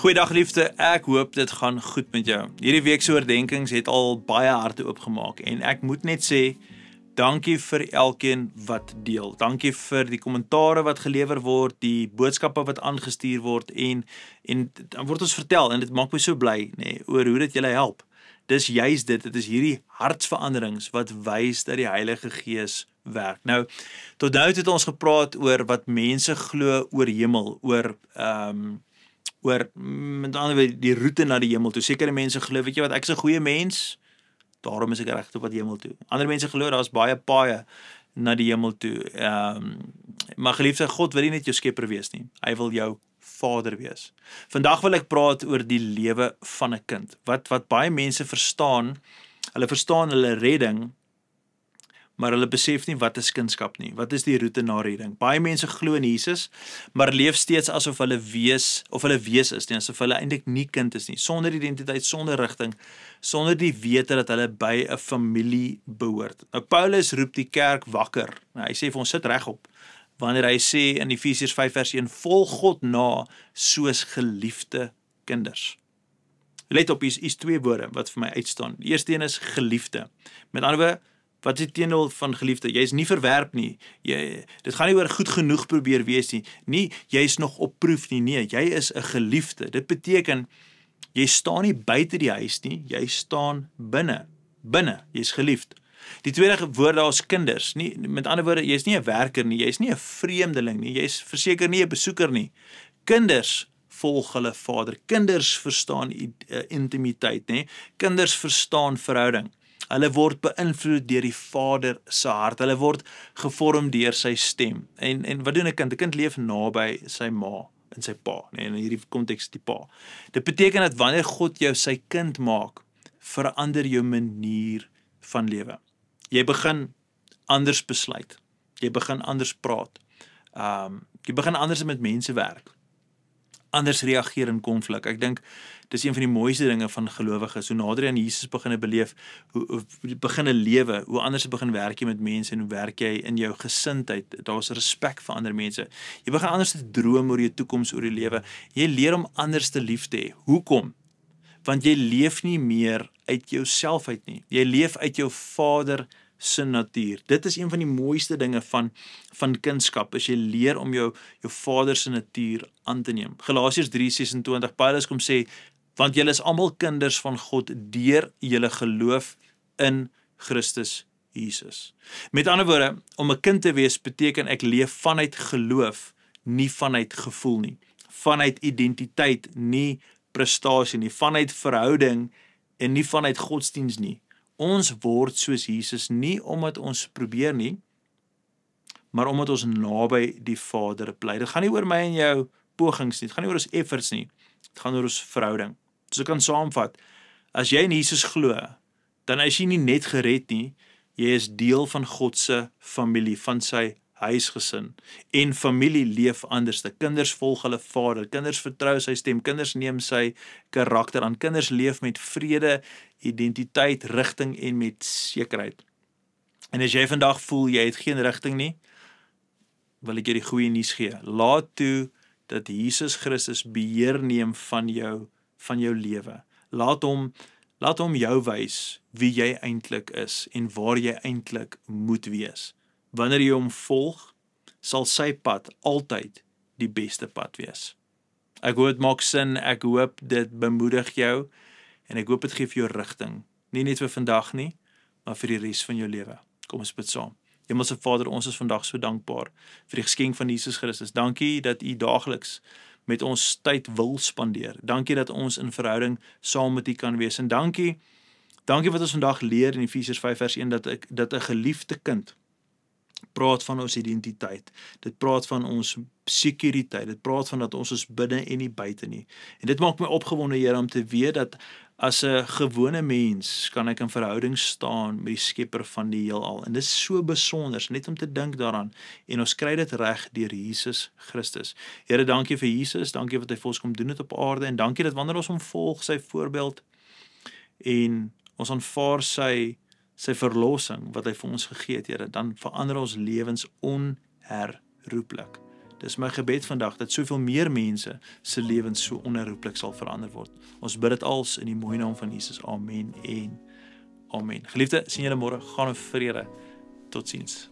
Goeiedag liefde, ek hoop dit gaan goed met jou. Hierdie week se oordeenkings het al baie harte oopgemaak en ek moet net sê, dankie vir elkeen wat deel. Dankie vir die kommentare wat gelewer word, die boodskappe wat aangestuur word en dan word ons vertel en dit maak my so bly, oor hoe dit julle help. Dis juist dit is hierdie hartsveranderings wat wys dat die Heilige Gees werk. Nou, tot nou het ons gepraat oor wat mense glo oor hemel, oor met ander woorde die roete na die hemel toe. Sekere mense glo, weet jy wat, ek is 'n goeie mens, daarom is ek reg op pad hemel toe. Ander mense glo daar's baie paaie na die hemel toe. Maar geliefde, God wil nie net jou skepper wees nie. Hy wil jou Vader wees. Vandag wil ek praat oor die lewe van 'n kind. Wat baie mense verstaan, hulle verstaan hulle redding, maar hulle besef nie wat is kindskap nie. Wat is die roete na redding? Baie mense glo in Jesus, maar leef steeds asof hulle wees is nie, asof hulle eintlik nie kind is nie, sonder identiteit, sonder rigting, sonder die wete dat hulle by 'n familie behoort. Nou Paulus roep die kerk wakker. Nou, hy sê vir ons sit regop. Wanneer hy sê in Efesiërs 5 vers 1, volg God na soos geliefde kinders. Let op, hier's twee woorde wat vir my uitstaan. Die eerste een is geliefde. Met ander woorde, wat is die teenoor van geliefde? Jy is nie verwerp nie. Dit gaan nie oor goed genoeg probeer wees nie. Jy is nog op proef nie. Nee, jy is 'n geliefde. Dit beteken, jy staan nie buite die huis nie, jy staan binne. Jy is geliefd. Die tweede woord daar is kinders. Met ander woorde, jy is nie 'n werker nie, jy is nie 'n vreemdeling nie, jy is verseker nie 'n besoeker nie. Kinders volg hulle vader. Kinders verstaan intimiteit, nie? Kinders verstaan verhouding. Hulle word beïnvloed deur die Vader se hart. Hulle word gevorm deur sy stem. En wat doen 'n kind? 'n Kind leef naby sy ma en sy pa, in hierdie konteks die pa. Dit beteken dat wanneer God jou sy kind maak, verander jou manier van lewe. Jy begin anders besluit. Jy begin anders praat. Jy begin anders met mense werk. Anders reageer in konflik. Ek dink dis een van die mooiste dinge van gelowiges. Hoe nader jy aan Jesus begin beleef, hoe begin lewe, hoe anders jy begin werk jy met mense en hoe werk jy in jou gesindheid. Daar's respek vir ander mense. Jy begin anders te droom oor jou toekoms, oor die lewe. Jy leer om anders te lief te hê. Hoekom? Want jy leef nie meer uit jouself uit nie. Jy leef uit jou Vader se natuur. Dit is een van die mooiste dinge van kindskap, as jy leer om jou Vader se natuur aan te neem. Galasiërs 3:26, Paulus kom sê, want julle is almal kinders van God deur julle geloof in Christus Jesus. Met ander woorde, om 'n kind te wees beteken ek leef vanuit geloof, nie vanuit gevoel nie. Vanuit identiteit, nie prestasie nie. Vanuit verhouding en nie vanuit godsdiens nie. Ons word soos Jesus nie omdat ons probeer nie, maar omdat ons naby die Vader bly. Dit gaan nie oor my en jou pogings nie, dit gaan nie oor ons efforts nie, dit gaan oor ons verhouding. So ek kan saamvat, as jy in Jesus glo, dan is jy nie net gered nie, jy is deel van God se familie, van sy huisgesin. En familie leef anders. Die kinders volg hulle vader, kinders vertrou sy stem, kinders neem sy karakter aan, kinders leef met vrede, identiteit, rigting en met sekerheid. En as jy vandag voel jy het geen rigting nie, wil ek jy die goeie nuus gee. Laat toe dat Jesus Christus beheer neem van jou lewe. Laat hom jou wys wie jy eintlik is en waar jy eintlik moet wees. Wanneer jy hom volg, sal sy pad altyd die beste pad wees. Ek hoop dit maak sin, ek hoop dit bemoedig jou, en ek hoop dit gee vir jou rigting. Nie net vir vandag nie, maar vir die res van jou lewe. Kom ons bid saam. Hemelse Vader, ons is vandag so dankbaar vir die geskenk van Jesus Christus. Dankie dat U daagliks met ons tyd wil spandeer. Dankie dat ons in verhouding saam met U kan wees. En dankie wat ons vandag leer in Efesiërs 5 vers 1, dat 'n geliefde kind praat van ons identiteit, dit praat van ons sekuriteit, dit praat van dat ons is binne en nie buite nie. En dit maak my opgewonde, Here, om te weet dat as 'n gewone mens kan ek in verhouding staan met die skepper van die heelal. En dit is so besonder, net om te dink daaraan. En ons kry dit reg deur Jesus Christus. Here, dankie vir Jesus, dankie wat hy vir ons kom doen het op aarde, en dankie dat wanneer ons hom volg, sy voorbeeld, en ons aanvaar sy verlossing wat hy vir ons gegee het, Here, dan verander ons lewens onherroepelik. Dis my gebed vandag, dat soveel meer mense se lewens so onherroepelik sal verander word. Ons bid dit als in die mooi naam van Jesus. Amen en amen. Geliefde, sien julle môre, gaan in vrede. Totsiens.